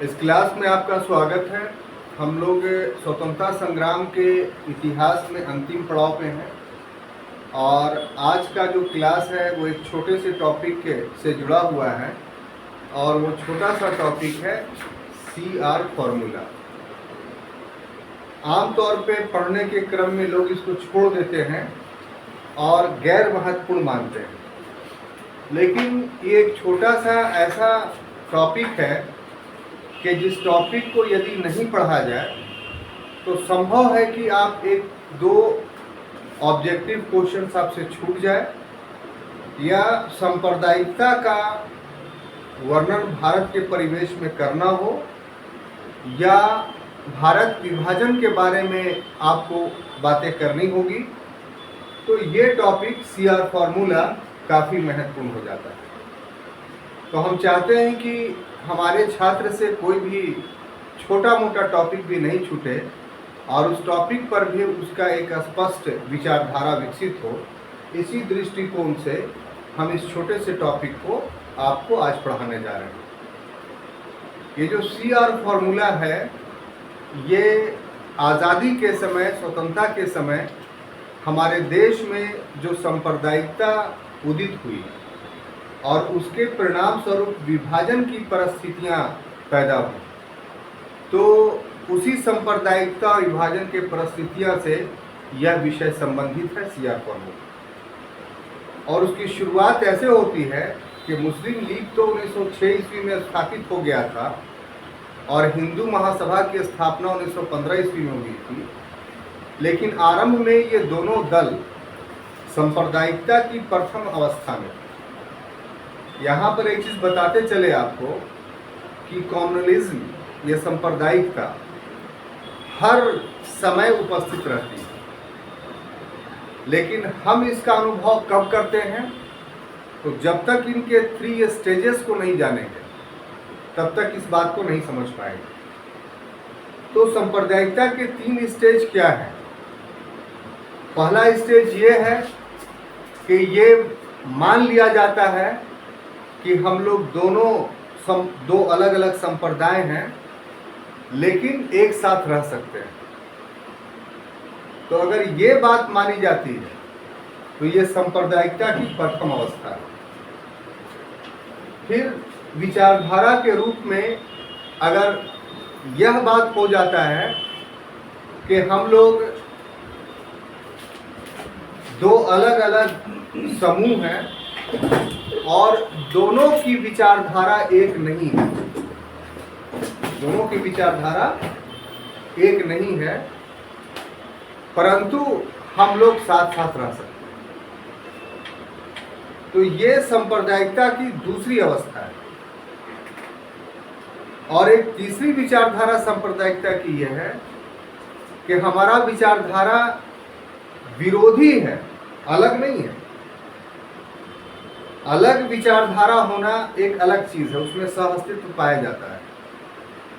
इस क्लास में आपका स्वागत है। हम लोग स्वतंत्रता संग्राम के इतिहास में अंतिम पड़ाव पे हैं और आज का जो क्लास है वो एक छोटे से टॉपिक से जुड़ा हुआ है और वो छोटा सा टॉपिक है CR फॉर्मूला। आमतौर पे पढ़ने के क्रम में लोग इसको छोड़ देते हैं और गैर महत्वपूर्ण मानते हैं, लेकिन ये एक छोटा सा ऐसा टॉपिक है कि जिस टॉपिक को यदि नहीं पढ़ा जाए तो संभव है कि आप एक दो ऑब्जेक्टिव क्वेश्चंस आपसे छूट जाए, या सांप्रदायिकता का वर्णन भारत के परिवेश में करना हो, या भारत विभाजन के बारे में आपको बातें करनी होगी, तो ये टॉपिक CR फॉर्मूला काफ़ी महत्वपूर्ण हो जाता है। तो हम चाहते हैं कि हमारे छात्र से कोई भी छोटा मोटा टॉपिक भी नहीं छूटे और उस टॉपिक पर भी उसका एक स्पष्ट विचारधारा विकसित हो। इसी दृष्टिकोण से हम इस छोटे से टॉपिक को आपको आज पढ़ाने जा रहे हैं। ये जो CR फॉर्मूला है, ये आज़ादी के समय, स्वतंत्रता के समय हमारे देश में जो सांप्रदायिकता उदित हुई और उसके परिणाम स्वरूप विभाजन की परिस्थितियां पैदा हुई, तो उसी सांप्रदायिकता और विभाजन के परिस्थितियों से यह विषय संबंधित है CR फॉर्मूला। और उसकी शुरुआत ऐसे होती है कि मुस्लिम लीग तो 1906 ईस्वी में स्थापित हो गया था और हिंदू महासभा की स्थापना 1915 ईस्वी में हुई थी, लेकिन आरंभ में ये दोनों दल सांप्रदायिकता की प्रथम अवस्था में। यहाँ पर एक चीज़ बताते चले आपको कि कम्युनलिज्म, ये सांप्रदायिकता हर समय उपस्थित रहती है, लेकिन हम इसका अनुभव कब करते हैं? तो जब तक इनके 3 स्टेजेस को नहीं जानेंगे तब तक इस बात को नहीं समझ पाएंगे। तो सांप्रदायिकता के 3 स्टेज क्या हैं? पहला स्टेज ये है कि ये मान लिया जाता है कि हम लोग दो अलग अलग संप्रदाय हैं लेकिन एक साथ रह सकते हैं। तो अगर ये बात मानी जाती है तो ये सांप्रदायिकता की प्रथम अवस्था है। फिर विचारधारा के रूप में अगर यह बात हो जाता है कि हम लोग दो अलग अलग समूह हैं और दोनों की विचारधारा एक नहीं है, दोनों की विचारधारा एक नहीं है, परंतु हम लोग साथ साथ रह सकते हैं। तो ये सांप्रदायिकता की दूसरी अवस्था है। और एक तीसरी विचारधारा सांप्रदायिकता की यह है कि हमारा विचारधारा विरोधी है, अलग नहीं है। अलग विचारधारा होना एक अलग चीज है, उसमें सहअस्तित्व पाया जाता है,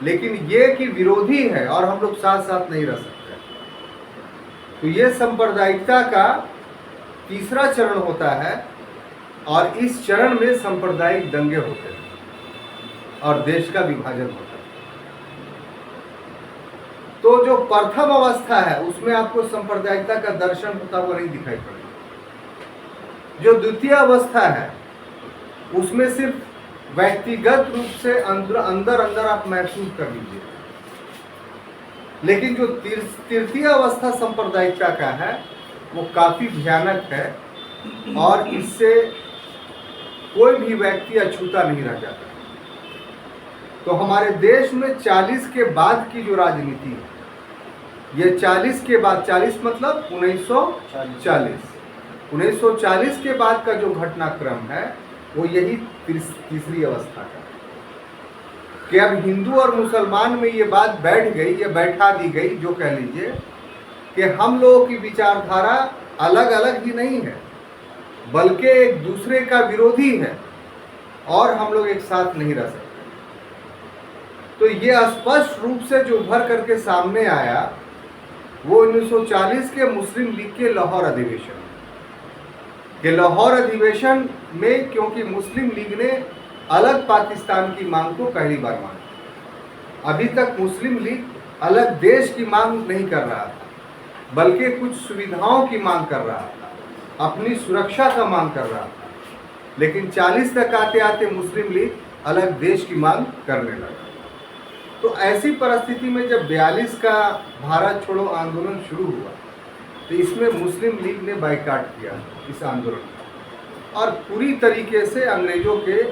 लेकिन ये कि विरोधी है और हम लोग साथ साथ नहीं रह सकते। तो ये सांप्रदायिकता का तीसरा चरण होता है और इस चरण में सांप्रदायिक दंगे होते हैं और देश का विभाजन होता है। तो जो प्रथम अवस्था है उसमें आपको सांप्रदायिकता का दर्शन होता हुआ नहीं दिखाई पड़ेगा। जो द्वितीय अवस्था है उसमें सिर्फ व्यक्तिगत रूप से अंदर आप महसूस कर लीजिए, लेकिन जो तृतीय अवस्था सांप्रदायिकता का है वो काफी भयानक है और इससे कोई भी व्यक्ति अछूता नहीं रह जाता। तो हमारे देश में 40 के बाद की जो राजनीति है, ये 40 के बाद, 40 मतलब 1940 के बाद का जो घटनाक्रम है वो यही तीसरी अवस्था का, कि अब हिंदू और मुसलमान में ये बात बैठ गई, ये बैठा दी गई, जो कह लीजिए कि हम लोगों की विचारधारा अलग अलग ही नहीं है बल्कि एक दूसरे का विरोधी है और हम लोग एक साथ नहीं रह सकते। तो ये स्पष्ट रूप से जो उभर करके सामने आया वो 1940 के मुस्लिम लीग के लाहौर अधिवेशन के लाहौर अधिवेशन में, क्योंकि मुस्लिम लीग ने अलग पाकिस्तान की मांग को पहली बार माना अभी तक मुस्लिम लीग अलग देश की मांग नहीं कर रहा था, बल्कि कुछ सुविधाओं की मांग कर रहा था, अपनी सुरक्षा का मांग कर रहा था। लेकिन 40 तक आते आते मुस्लिम लीग अलग देश की मांग करने लगा। तो ऐसी परिस्थिति में जब 42 का भारत छोड़ो आंदोलन शुरू हुआ, तो इसमें मुस्लिम लीग ने बाइकाट किया इस आंदोलन को, और पूरी तरीके से अंग्रेजों के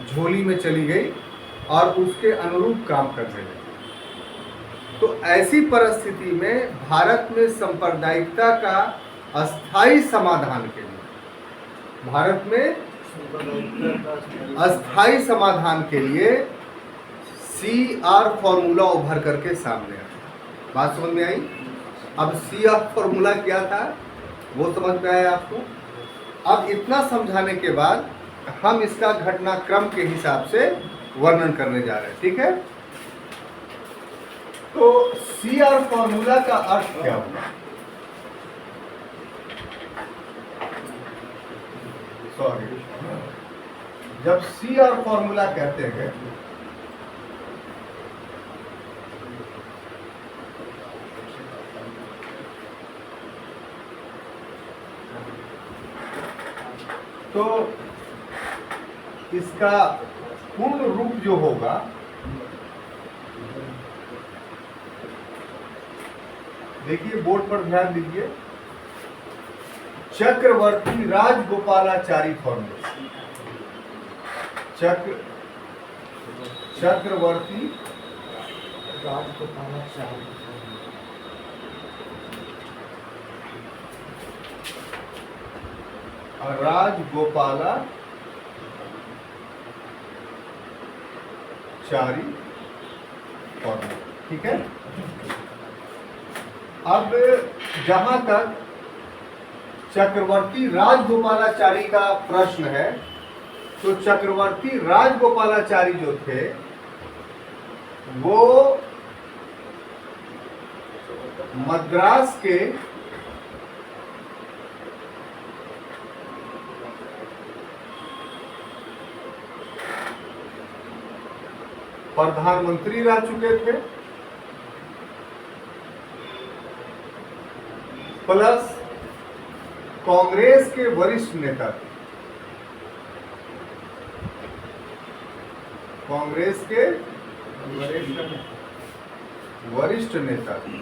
झोली में चली गई और उसके अनुरूप काम करने लगी। तो ऐसी परिस्थिति में भारत में सांप्रदायिकता का अस्थायी समाधान के लिए, भारत में अस्थायी समाधान के लिए CR फॉर्मूला उभर करके सामने आया। बात समझ में आई? अब CR फॉर्मूला क्या था वो समझ में आया आपको? अब इतना समझाने के बाद हम इसका घटनाक्रम के हिसाब से वर्णन करने जा रहे हैं, ठीक है? तो CR फॉर्मूला का अर्थ क्या हुआ? सॉरी, जब CR फॉर्मूला कहते हैं तो इसका पूर्ण रूप जो होगा देखिए, बोर्ड पर ध्यान दीजिए, चक्रवर्ती राजगोपालाचारी फॉर्मूला। चक्रवर्ती राजगोपालाचारी फॉर्मूला, ठीक है? अब जहां तक चक्रवर्ती राजगोपालाचारी का प्रश्न है, तो चक्रवर्ती राजगोपालाचारी जो थे वो मद्रास के प्रधानमंत्री रह चुके थे, प्लस कांग्रेस के वरिष्ठ नेता थे। कांग्रेस के वरिष्ठ नेता थे।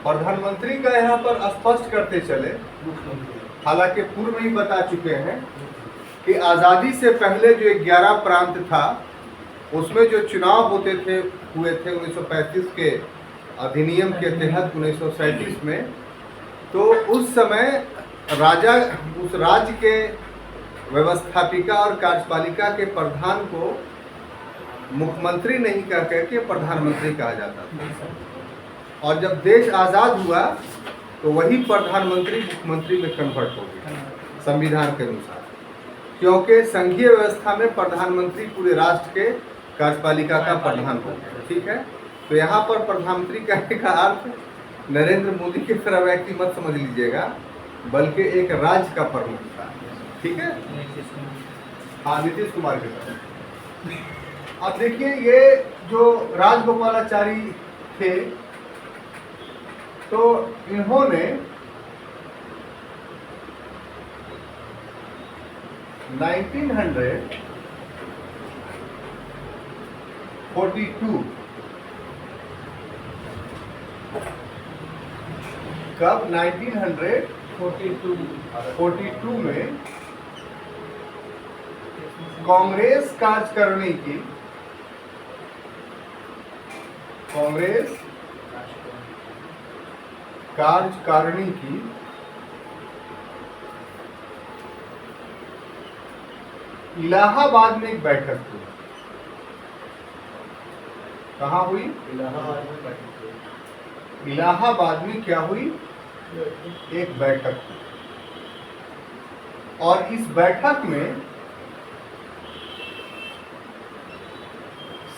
प्रधानमंत्री का यहाँ पर स्पष्ट करते चले, हालांकि पूर्व में ही बता चुके हैं कि आज़ादी से पहले जो 11 प्रांत था उसमें जो चुनाव हुए थे 1935 के अधिनियम के तहत 1937 में, तो उस समय राजा उस राज्य के व्यवस्थापिका और कार्यपालिका के प्रधान को मुख्यमंत्री नहीं कह के प्रधानमंत्री कहा जाता था, और जब देश आज़ाद हुआ तो वही प्रधानमंत्री मुख्यमंत्री में कन्वर्ट हो गया संविधान के अनुसार, क्योंकि संघीय व्यवस्था में प्रधानमंत्री पूरे राष्ट्र के कार्यपालिका का प्रधान हो गया, ठीक है? तो यहाँ पर प्रधानमंत्री कहने का अर्थ नरेंद्र मोदी की तरह व्यक्ति मत समझ लीजिएगा, बल्कि एक राज्य का प्रमुख था, ठीक है? हाँ, नीतीश कुमार की तरह। अब देखिए, ये जो राजगोपालाचारी थे, तो इन्होंने 1942 कब 1942 में कांग्रेस कार्यकारिणी की इलाहाबाद में एक बैठक हुई। कहाँ हुई? इलाहाबाद में क्या हुई? एक बैठक हुई, और इस बैठक में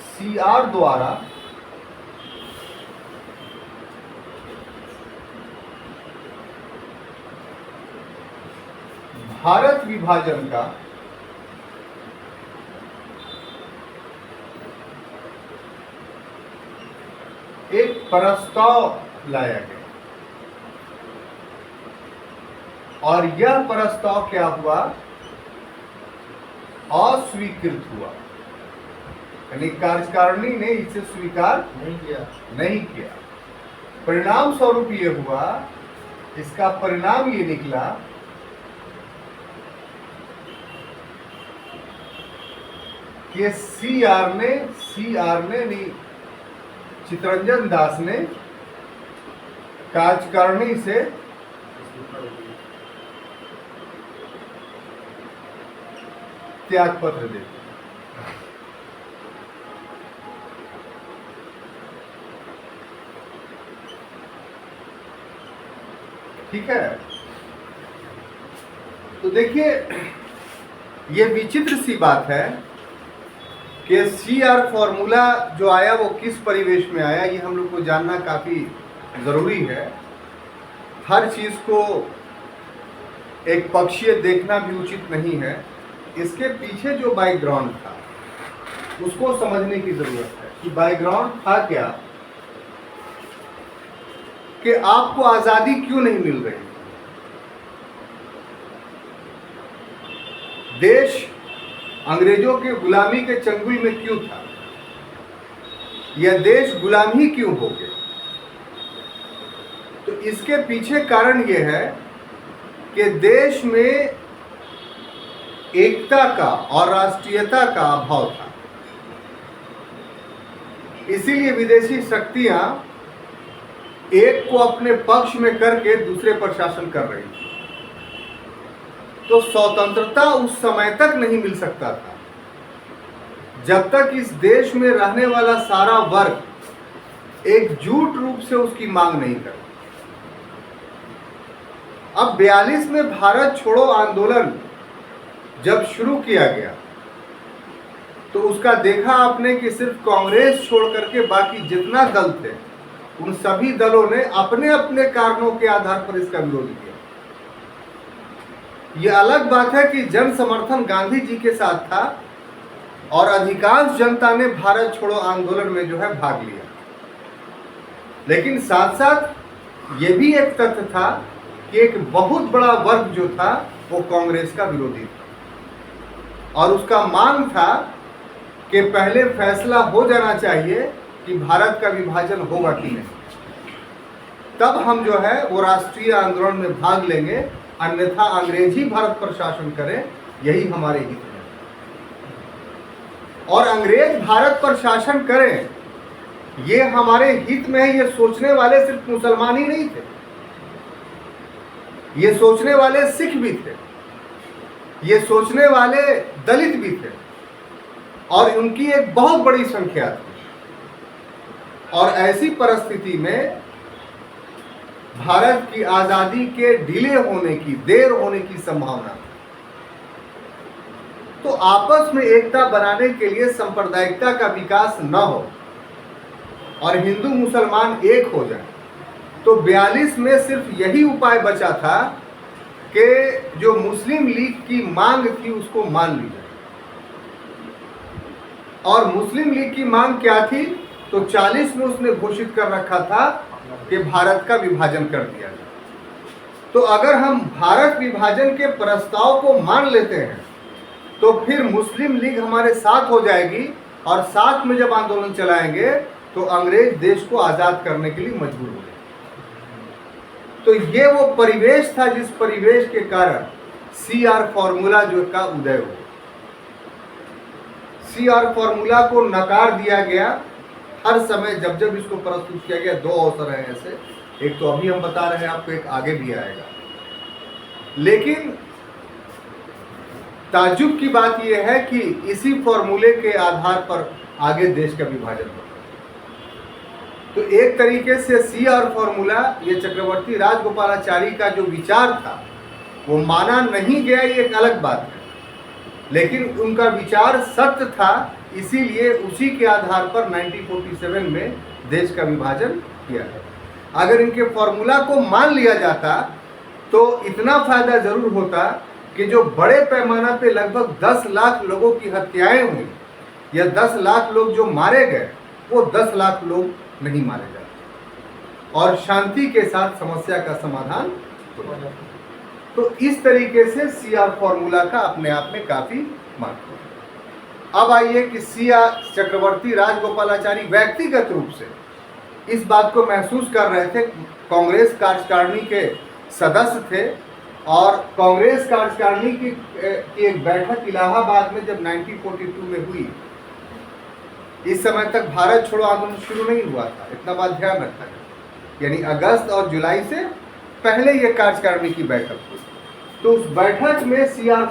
CR द्वारा भारत विभाजन का एक प्रस्ताव लाया गया और यह प्रस्ताव क्या हुआ, अस्वीकृत हुआ, यानी कार्यकारिणी ने इसे स्वीकार नहीं किया। परिणाम स्वरूप ये हुआ, इसका परिणाम ये निकला कि सीआर ने नहीं, चितरंजन दास ने कार्यकारिणी से त्यागपत्र दे। ठीक है, तो देखिए ये विचित्र सी बात है कि सीआर फॉर्मूला जो आया वो किस परिवेश में आया, ये हम लोग को जानना काफ़ी ज़रूरी है। हर चीज़ को एक पक्षीय देखना भी उचित नहीं है। इसके पीछे जो बैकग्राउंड था उसको समझने की ज़रूरत है कि बैकग्राउंड था क्या, कि आपको आज़ादी क्यों नहीं मिल रही। देश अंग्रेजों के गुलामी के चंगुल में क्यों था, यह देश गुलाम ही क्यों हो गया। तो इसके पीछे कारण यह है कि देश में एकता का और राष्ट्रीयता का अभाव था। इसीलिए विदेशी शक्तियां एक को अपने पक्ष में करके दूसरे पर शासन कर रही थी। तो स्वतंत्रता उस समय तक नहीं मिल सकता था जब तक इस देश में रहने वाला सारा वर्ग एकजुट रूप से उसकी मांग नहीं करे। अब 42 में भारत छोड़ो आंदोलन जब शुरू किया गया तो उसका देखा आपने कि सिर्फ कांग्रेस छोड़ करके बाकी जितना दल थे उन सभी दलों ने अपने अपने कारणों के आधार पर इसका विरोध किया। यह अलग बात है कि जन समर्थन गांधी जी के साथ था और अधिकांश जनता ने भारत छोड़ो आंदोलन में जो है भाग लिया, लेकिन साथ साथ ये भी एक तथ्य था कि एक बहुत बड़ा वर्ग जो था वो कांग्रेस का विरोधी था और उसका मांग था कि पहले फैसला हो जाना चाहिए कि भारत का विभाजन होगा कि नहीं, तब हम जो है वो राष्ट्रीय आंदोलन में भाग लेंगे, अन्यथा अंग्रेज ही भारत पर शासन करें, यही हमारे हित में। और अंग्रेज भारत पर शासन करें ये हमारे हित में है, ये सोचने वाले सिर्फ मुसलमान ही नहीं थे, ये सोचने वाले सिख भी थे, ये सोचने वाले दलित भी थे और उनकी एक बहुत बड़ी संख्या थी। और ऐसी परिस्थिति में भारत की आजादी के डिले होने की, देर होने की संभावना थी। तो आपस में एकता बनाने के लिए सांप्रदायिकता का विकास न हो और हिंदू मुसलमान एक हो जाए, तो 42 में सिर्फ यही उपाय बचा था कि जो मुस्लिम लीग की मांग थी उसको मान ली जाए। और मुस्लिम लीग की मांग क्या थी, तो 40 में उसने घोषित कर रखा था कि भारत का विभाजन कर दिया जाए। तो अगर हम भारत विभाजन के प्रस्ताव को मान लेते हैं तो फिर मुस्लिम लीग हमारे साथ हो जाएगी और साथ में जब आंदोलन चलाएंगे तो अंग्रेज देश को आज़ाद करने के लिए मजबूर हो गए। तो ये वो परिवेश था जिस परिवेश के कारण सीआर फॉर्मूला जो का उदय हुआ। सीआर फॉर्मूला को नकार दिया गया हर समय जब जब इसको प्रस्तुत किया गया। दो अवसर हैं ऐसे, एक तो अभी हम बता रहे हैं आपको, एक आगे भी आएगा। लेकिन ताज्जुब की बात यह है कि इसी फॉर्मूले के आधार पर आगे देश का विभाजन होता। तो एक तरीके से सीआर फॉर्मूला, ये चक्रवर्ती राजगोपालाचारी का जो विचार था वो माना नहीं गया, ये एक अलग बात है, लेकिन उनका विचार सत्य था, इसीलिए उसी के आधार पर 1947 में देश का विभाजन किया गया। अगर इनके फॉर्मूला को मान लिया जाता तो इतना फायदा जरूर होता कि जो बड़े पैमाना पे लगभग 10 लाख लोगों की हत्याएं हुई या 10 लाख लोग जो मारे गए, वो 10 लाख लोग नहीं मारे जाते। और शांति के साथ समस्या का समाधान हो जाए। तो इस तरीके से सीआर फॉर्मूला का अपने आप में काफी महत्व है। अब आइए कि सीआर चक्रवर्ती राजगोपालाचारी व्यक्तिगत रूप से इस बात को महसूस कर रहे थे। कांग्रेस कार्यकारिणी के सदस्य थे और कांग्रेस कार्यकारिणी की एक बैठक इलाहाबाद में जब 1942 में हुई, इस समय तक भारत छोड़ो आंदोलन शुरू नहीं हुआ था, इतना बात ध्यान रखना है। यानी अगस्त और जुलाई से पहले ये कार्यकारिणी की बैठक हुई। तो उस बैठक में सीआर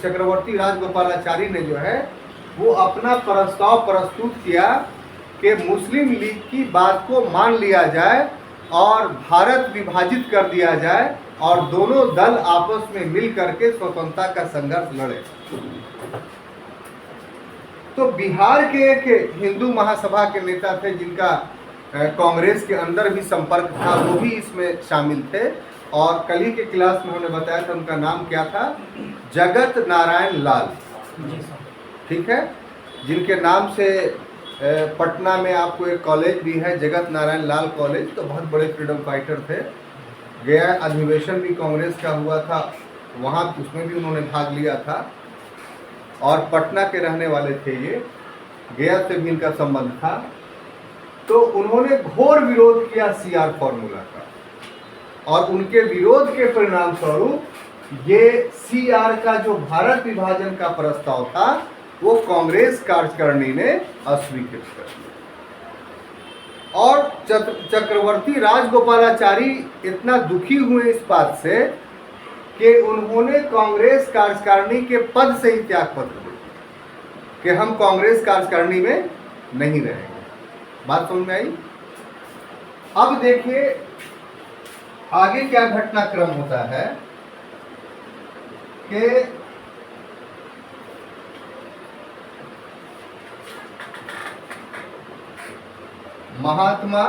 चक्रवर्ती राजगोपालाचारी ने जो है वो अपना प्रस्ताव प्रस्तुत किया कि मुस्लिम लीग की बात को मान लिया जाए और भारत विभाजित कर दिया जाए और दोनों दल आपस में मिल करके स्वतंत्रता का संघर्ष लड़े। तो बिहार के एक हिंदू महासभा के नेता थे जिनका कांग्रेस के अंदर भी संपर्क था, वो भी इसमें शामिल थे और कल ही के क्लास में उन्होंने बताया था उनका नाम क्या था, जगत नारायण लाल। ठीक है, जिनके नाम से पटना में आपको एक कॉलेज भी है, जगत नारायण लाल कॉलेज। तो बहुत बड़े फ्रीडम फाइटर थे। गया अधिवेशन भी कांग्रेस का हुआ था, वहाँ उसमें भी उन्होंने भाग लिया था और पटना के रहने वाले थे ये, गया से भी इनका संबंध था। तो उन्होंने घोर विरोध किया सीआर फॉर्मूला का और उनके विरोध के परिणाम स्वरूप ये सीआर का जो भारत विभाजन का प्रस्ताव था वो कांग्रेस कार्यकारिणी ने अस्वीकृत कर दिया। और चक्रवर्ती राजगोपालाचारी इतना दुखी हुए इस बात से कि उन्होंने कांग्रेस कार्यकारिणी के पद से ही त्याग पत्र दिया कि हम कांग्रेस कार्यकारिणी में नहीं रहेंगे। बात समझ में आई? अब देखिए आगे क्या घटनाक्रम होता है कि महात्मा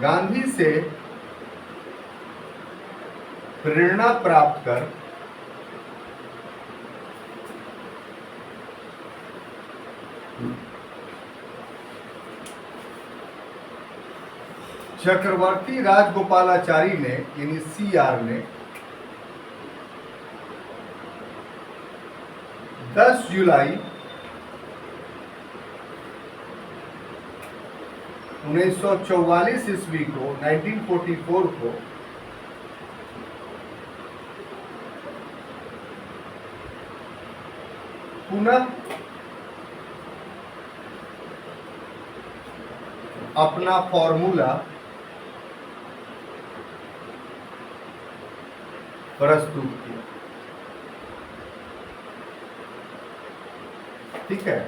गांधी से प्रेरणा प्राप्त कर चक्रवर्ती राजगोपालाचारी ने यानी सीआर ने 10 जुलाई 1944 ईस्वी को 1944 को पुनः अपना फॉर्मूला प्रस्तुत किया। ठीक है,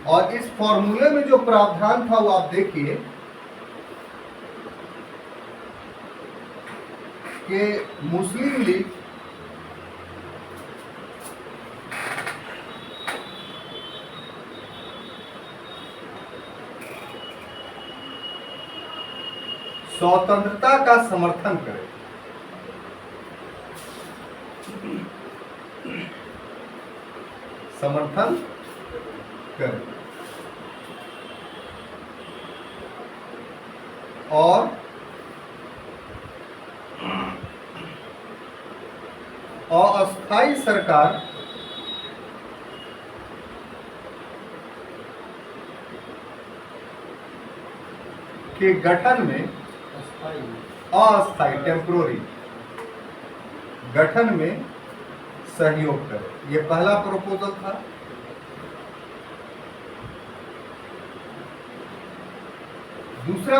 और इस फॉर्मूले में जो प्रावधान था वो आप देखिए कि मुस्लिम लीग स्वतंत्रता का समर्थन करे, समर्थन करे और अस्थायी सरकार के गठन में अस्थायी टेम्पोररी गठन में सहयोग करे। ये पहला प्रपोजल था। दूसरा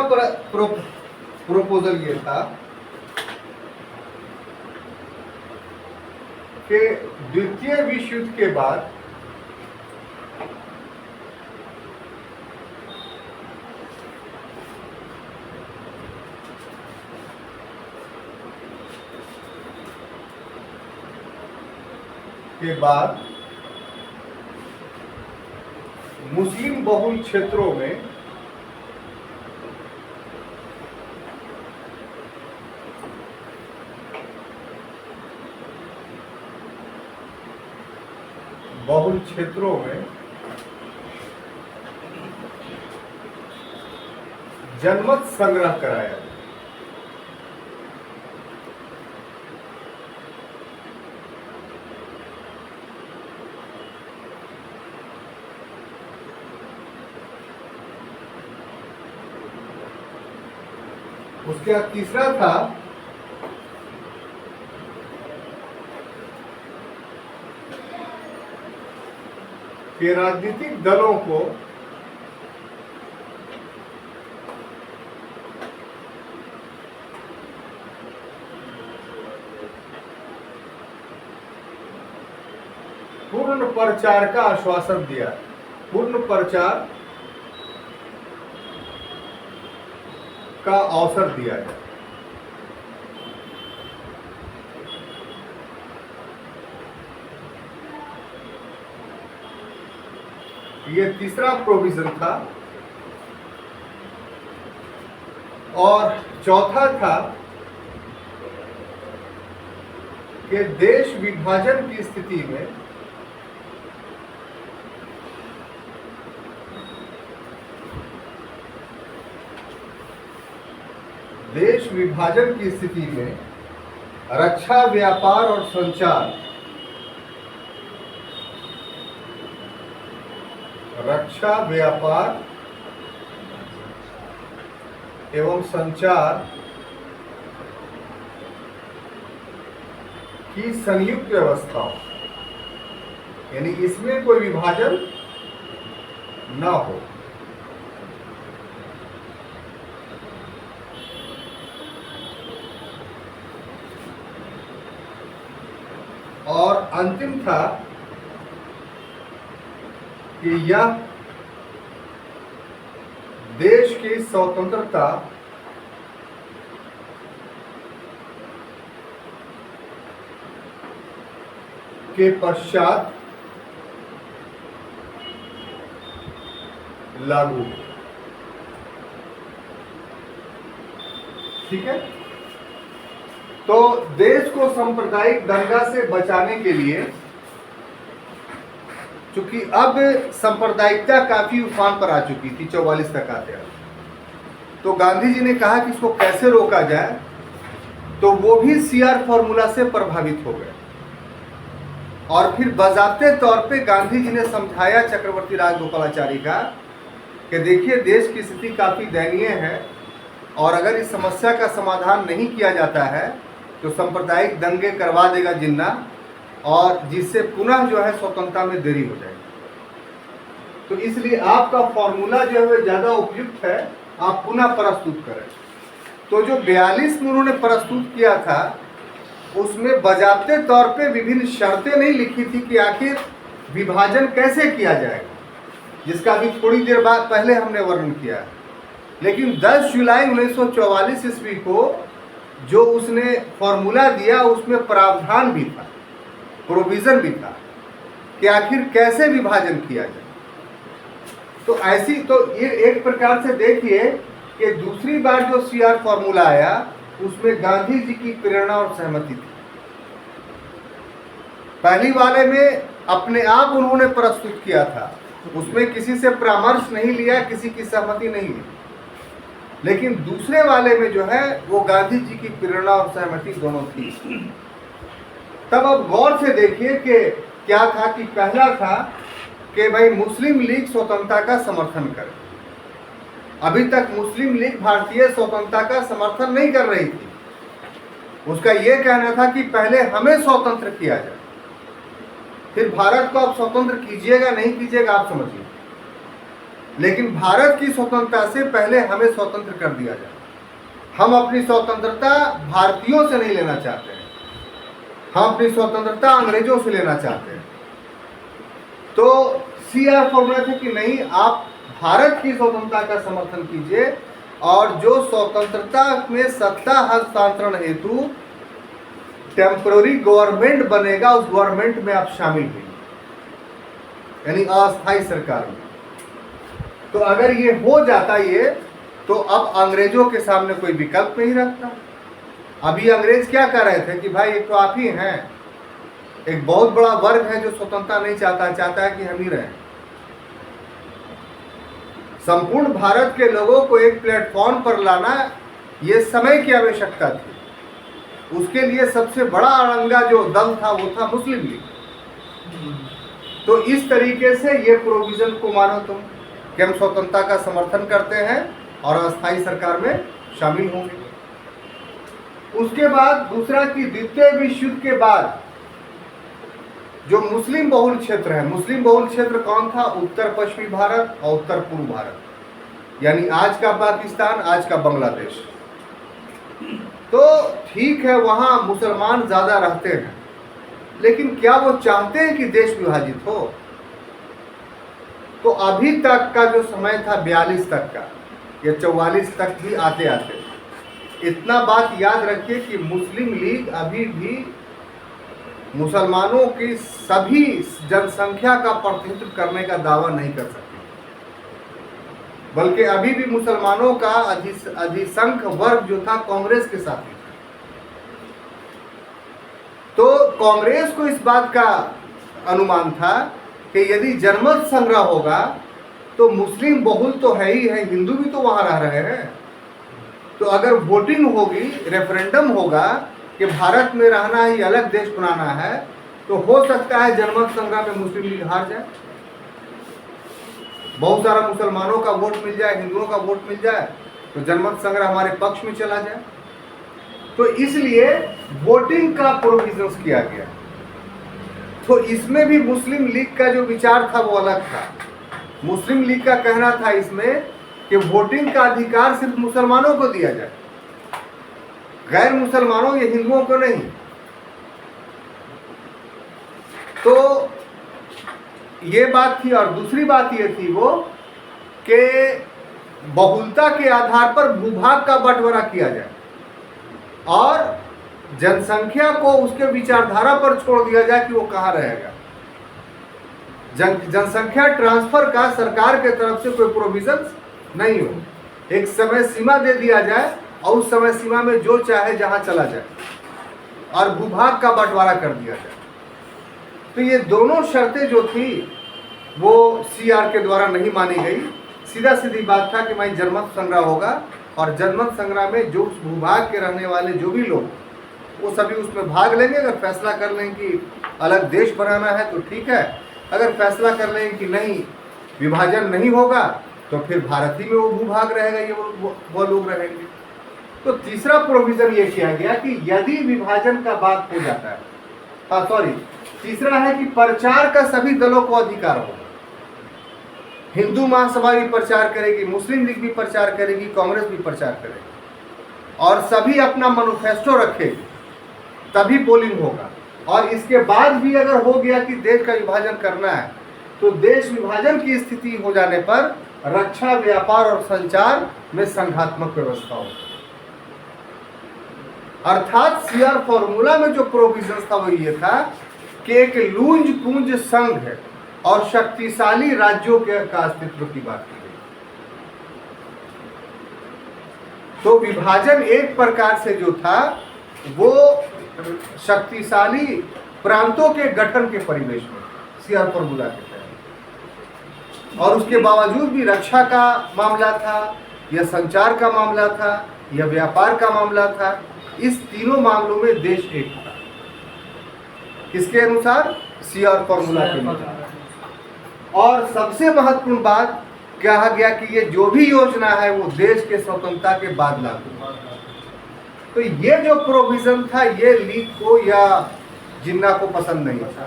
प्रपोजल ये था कि द्वितीय विश्व युद्ध के बाद मुस्लिम बहुल क्षेत्रों में बहुल क्षेत्रों में जनमत संग्रह कराया। उसके बाद तीसरा था कि राजनीतिक दलों को पूर्ण प्रचार का आश्वासन दिया। पूर्ण प्रचार का अवसर दिया जाए। ये तीसरा प्रोविजन था। और चौथा था कि देश विभाजन की स्थिति में रक्षा, व्यापार और संचार, रक्षा, व्यापार एवं संचार की संयुक्त व्यवस्था, यानी इसमें कोई विभाजन न हो। और अंतिम था कि यह देश की स्वतंत्रता के पश्चात लागू। ठीक है। तो देश को सांप्रदायिक दंगा से बचाने के लिए, चूंकि अब सांप्रदायिकता काफी उफान पर आ चुकी थी 44 तक आते हैं, तो गांधी जी ने कहा कि इसको कैसे रोका जाए, तो वो भी सीआर फॉर्मूला से प्रभावित हो गए। और फिर बजाते तौर पे गांधी जी ने समझाया चक्रवर्ती राजगोपालाचारी का कि देखिए देश की स्थिति काफी दयनीय है और अगर इस समस्या का समाधान नहीं किया जाता है तो सांप्रदायिक दंगे करवा देगा जिन्ना, और जिससे पुनः जो है स्वतंत्रता में देरी हो जाएगी। तो इसलिए आपका फॉर्मूला जो है ज़्यादा उपयुक्त है, आप पुनः प्रस्तुत करें। तो जो 42 में उन्होंने प्रस्तुत किया था उसमें बजाते तौर पे विभिन्न शर्तें नहीं लिखी थी कि आखिर विभाजन कैसे किया जाएगा, जिसका अभी थोड़ी देर बाद पहले हमने वर्णन किया है। लेकिन 10 जुलाई 1944 ईस्वी को जो उसने फॉर्मूला दिया उसमें प्रावधान भी था, प्रोविजन भी था कि आखिर कैसे विभाजन किया जाए। तो ऐसी, तो ये एक प्रकार से देखिए कि दूसरी बार जो सीआर फॉर्मूला आया उसमें गांधी जी की प्रेरणा और सहमति थी। पहली वाले में अपने आप उन्होंने प्रस्तुत किया था, उसमें किसी से परामर्श नहीं लिया, किसी की सहमति नहीं ली। लेकिन दूसरे वाले में जो है वो गांधी जी की प्रेरणा और सहमति दोनों थी। तब अब गौर से देखिए कि क्या था कि पहला था कि भाई मुस्लिम लीग स्वतंत्रता का समर्थन करे। अभी तक मुस्लिम लीग भारतीय स्वतंत्रता का समर्थन नहीं कर रही थी। उसका यह कहना था कि पहले हमें स्वतंत्र किया जाए, फिर भारत को आप स्वतंत्र कीजिएगा नहीं कीजिएगा आप समझिए, लेकिन भारत की स्वतंत्रता से पहले हमें स्वतंत्र कर दिया जाए। हम अपनी स्वतंत्रता भारतीयों से नहीं लेना चाहते हैं, हम अपनी स्वतंत्रता अंग्रेजों से लेना चाहते हैं। तो सीआर फॉर्मूला थे कि नहीं, आप भारत की स्वतंत्रता का समर्थन कीजिए और जो स्वतंत्रता में सत्ता हस्तांतरण हेतु टेम्पररी गवर्नमेंट बनेगा उस गवर्नमेंट में आप शामिल हुई, यानी अस्थायी सरकार में। तो अगर ये हो जाता ये, तो अब अंग्रेजों के सामने कोई विकल्प नहीं रखता। अभी अंग्रेज क्या कर रहे थे कि भाई एक तो आप ही हैं, एक बहुत बड़ा वर्ग है जो स्वतंत्रता नहीं चाहता, चाहता है कि हम ही रहें। संपूर्ण भारत के लोगों को एक प्लेटफॉर्म पर लाना ये समय की आवश्यकता थी। उसके लिए सबसे बड़ा अड़ंगा जो दल था वो था मुस्लिम लीग। तो इस तरीके से ये प्रोविजन को मानो तुम कि हम स्वतंत्रता का समर्थन करते हैं और अस्थायी सरकार में शामिल होंगे। उसके बाद दूसरा कि द्वितीय विश्व युद्ध के बाद जो मुस्लिम बहुल क्षेत्र है, मुस्लिम बहुल क्षेत्र कौन था? उत्तर पश्चिमी भारत और उत्तर पूर्व भारत, यानी आज का पाकिस्तान, आज का बांग्लादेश। तो ठीक है, वहां मुसलमान ज्यादा रहते हैं, लेकिन क्या वो चाहते हैं कि देश विभाजित हो? तो अभी तक का जो समय था 42 तक का या 44 तक भी आते आते, इतना बात याद रखिए कि मुस्लिम लीग अभी भी मुसलमानों की सभी जनसंख्या का प्रतिनिधित्व करने का दावा नहीं कर सकती, बल्कि अभी भी मुसलमानों का अधिसंख्य वर्ग जो था कांग्रेस के साथ ही था। तो कांग्रेस को इस बात का अनुमान था कि यदि जनमत संग्रह होगा तो मुस्लिम बहुल तो है ही है, हिंदू भी तो वहां रह रहे हैं। तो अगर वोटिंग होगी, रेफरेंडम होगा कि भारत में रहना ही, अलग देश बनाना है, तो हो सकता है जनमत संग्रह में मुस्लिम लीग हार जाए, बहुत सारा मुसलमानों का वोट मिल जाए, हिंदुओं का वोट मिल जाए, तो जनमत संग्रह हमारे पक्ष में चला जाए। तो इसलिए वोटिंग का प्रोविजंस किया गया। तो इसमें भी मुस्लिम लीग का जो विचार था वो अलग था। मुस्लिम लीग का कहना था इसमें कि वोटिंग का अधिकार सिर्फ मुसलमानों को दिया जाए, गैर मुसलमानों या हिंदुओं को नहीं। तो ये बात थी। और दूसरी बात ये थी वो कि बहुलता के आधार पर भूभाग का बंटवारा किया जाए और जनसंख्या को उसके विचारधारा पर छोड़ दिया जाए कि वो कहाँ रहेगा। जनसंख्या ट्रांसफर का सरकार के तरफ से कोई प्रोविजन नहीं हो, एक समय सीमा दे दिया जाए और उस समय सीमा में जो चाहे जहां चला जाए और भूभाग का बंटवारा कर दिया जाए। तो ये दोनों शर्तें जो थी वो सीआर के द्वारा नहीं मानी गई। सीधा सीधी बात था कि भाई जनमत संग्रह होगा और जनमत संग्रह में जो उस भूभाग के रहने वाले जो भी लोग वो सभी उसमें भाग लेंगे। अगर फैसला कर लें कि अलग देश बनाना है तो ठीक है, अगर फैसला कर लें कि नहीं विभाजन नहीं होगा तो फिर भारत ही में वो भूभाग रहेगा, ये वो लोग रहेंगे। तो तीसरा प्रोविजन ये किया गया कि यदि विभाजन का बात हो जाता है, तीसरा है कि प्रचार का सभी दलों को अधिकार होगा। हिंदू महासभा भी प्रचार करेगी, मुस्लिम लीग भी प्रचार करेगी, कांग्रेस भी प्रचार करेगी और सभी अपना मैनिफेस्टो रखेगी, तभी पोलिंग होगा। और इसके बाद भी अगर हो गया कि देश का विभाजन करना है तो देश विभाजन की स्थिति हो जाने पर रक्षा, व्यापार और संचार में संघात्मक व्यवस्था होगी। अर्थात सीआर फॉर्मूला में जो प्रोविजन था वो ये था कि एक लूंज पूंज संघ है और शक्तिशाली राज्यों के का अस्तित्व की बात की गई। तो विभाजन एक प्रकार से जो था वो शक्तिशाली प्रांतों के गठन के परिवेश में सीआर फॉर्मूला के तहत, और उसके बावजूद भी रक्षा का मामला था या संचार का मामला था या व्यापार का मामला था, इस तीनों मामलों में देश एक था। किसके अनुसार? सीआर फॉर्मूला के अनुसार। और सबसे महत्वपूर्ण बात कहा गया कि ये जो भी योजना है वो देश के स्वतंत्रता के बाद लागू। तो ये जो प्रोविजन था ये लीग को या जिन्ना को पसंद नहीं था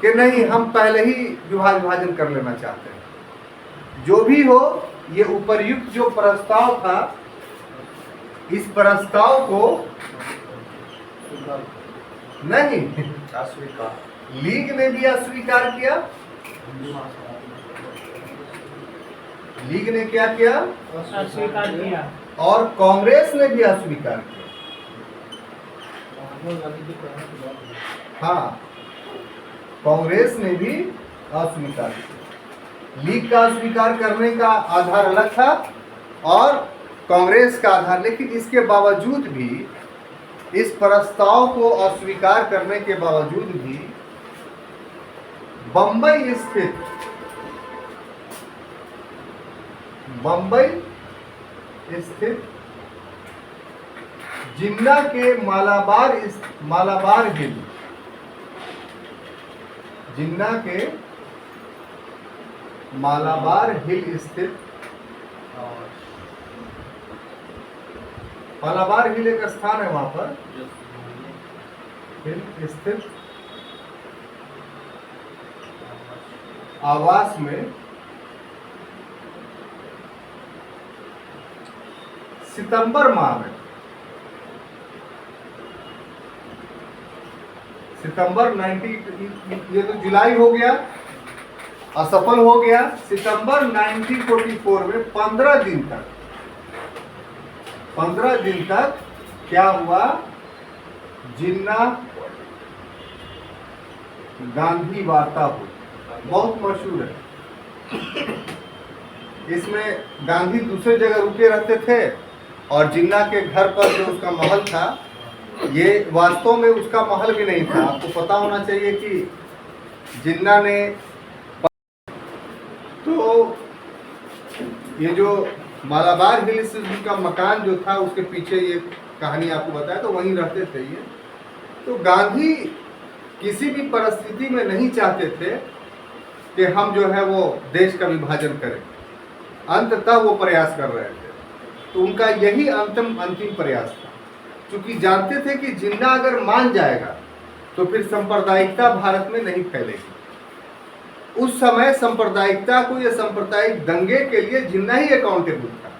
कि नहीं हम पहले ही विभाजन कर लेना चाहते हैं। जो भी हो, ये उपर्युक्त जो प्रस्ताव था, इस प्रस्ताव को नहीं लीग ने भी अस्वीकार किया। लीग ने क्या किया? अस्वीकार किया। और कांग्रेस ने भी अस्वीकार किया। हाँ, कांग्रेस ने भी अस्वीकार किया। लीग का अस्वीकार करने का आधार अलग था और कांग्रेस का आधार, लेकिन इसके बावजूद भी इस प्रस्ताव को अस्वीकार करने के बावजूद भी बंबई स्थित जिन्ना के मालाबार हिल, जिन्ना के मालाबार हिल स्थित, मालाबार हिल एक स्थान है वहां पर हिल स्थित आवास में सितंबर माह में, सितंबर 90, ये तो जुलाई हो गया, असफल हो गया। सितंबर 1944 में 15 दिन तक क्या हुआ, जिन्ना गांधी वार्ता हुई, बहुत मशहूर है। इसमें गांधी दूसरे जगह रुके रहते थे और जिन्ना के घर पर जो उसका महल था, ये वास्तव में उसका महल भी नहीं था। आपको पता होना चाहिए कि जिन्ना ने तो ये जो मालाबार हिल का मकान जो था उसके पीछे ये कहानी आपको बताया, तो वहीं रहते थे ये। तो गांधी किसी भी परिस्थिति में नहीं चाहते थे कि हम जो है वो देश का विभाजन करें, अंततः वो प्रयास कर रहे थे। तो उनका यही अंतिम प्रयास था, क्योंकि जानते थे कि जिन्ना अगर मान जाएगा तो फिर सांप्रदायिकता भारत में नहीं फैलेगी। उस समय सांप्रदायिकता को या सांप्रदायिक दंगे के लिए जिन्ना ही अकाउंटेबल था,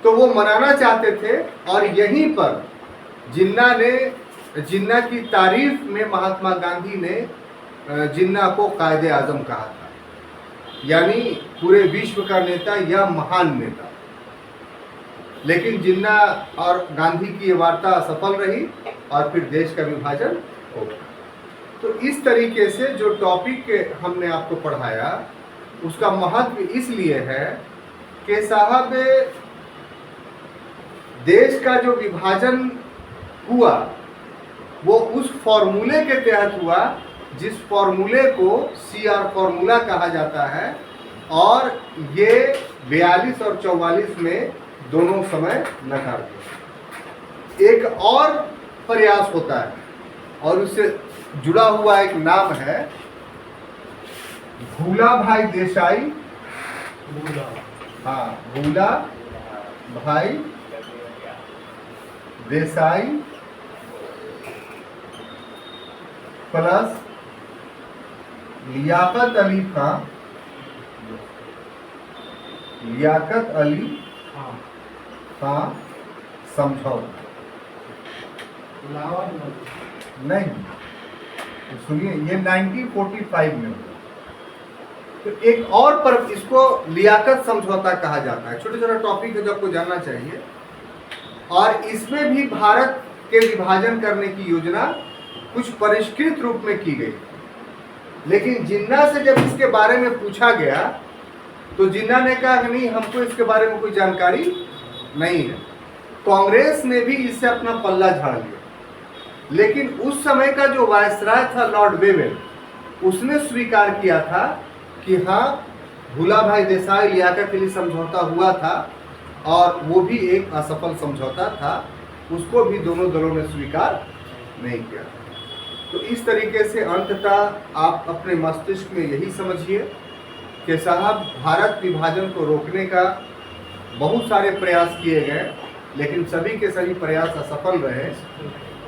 तो वो मनाना चाहते थे। और यहीं पर जिन्ना की तारीफ में महात्मा गांधी ने जिन्ना को कायदे आजम कहा था, यानी पूरे विश्व का नेता या महान नेता। लेकिन जिन्ना और गांधी की ये वार्ता असफल रही और फिर देश का विभाजन हो गया। तो इस तरीके से जो टॉपिक हमने आपको पढ़ाया उसका महत्व इसलिए है कि साहब देश का जो विभाजन हुआ वो उस फॉर्मूले के तहत हुआ जिस फॉर्मूले को CR फॉर्मूला कहा जाता है, और ये 42 और 44 में दोनों समय नकार दिया। एक और प्रयास होता है और उससे जुड़ा हुआ एक नाम है भूला भाई देसाई। हाँ, भूला भाई देसाई प्लस लियाकत अली खां, लियाकत अली खां समझौता। नहीं, सुनिए, ये 1945 में हुआ। तो एक और पर इसको लियाकत समझौता कहा जाता है। छोटे छोटे टॉपिक है जो आपको जानना चाहिए। और इसमें भी भारत के विभाजन करने की योजना कुछ परिष्कृत रूप में की गई, लेकिन जिन्ना से जब इसके बारे में पूछा गया तो जिन्ना ने कहा कि नहीं, हमको इसके बारे में कोई जानकारी नहीं है। कांग्रेस ने भी इससे अपना पल्ला झाड़ लिया, लेकिन उस समय का जो वायसराय था लॉर्ड वेवेल, उसने स्वीकार किया था कि हाँ, भूला भाई देसाई लियाकत अली समझौता हुआ था और वो भी एक असफल समझौता था, उसको भी दोनों दलों ने स्वीकार नहीं किया। तो इस तरीके से अंततः आप अपने मस्तिष्क में यही समझिए कि साहब भारत विभाजन को रोकने का बहुत सारे प्रयास किए गए, लेकिन सभी के सभी प्रयास असफल रहे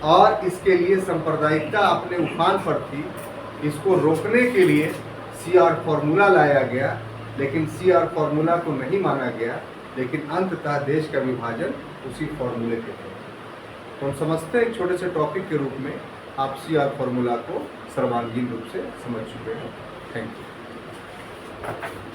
और इसके लिए सांप्रदायिकता अपने उफान पर थी। इसको रोकने के लिए CR फॉर्मूला लाया गया, लेकिन CR फॉर्मूला को नहीं माना गया, लेकिन अंततः देश का विभाजन उसी फॉर्मूले के तहत। तो हम समझते हैं एक छोटे से टॉपिक के रूप में आप CR फॉर्मूला को सर्वांगीण रूप से समझ चुके हैं। Thank you.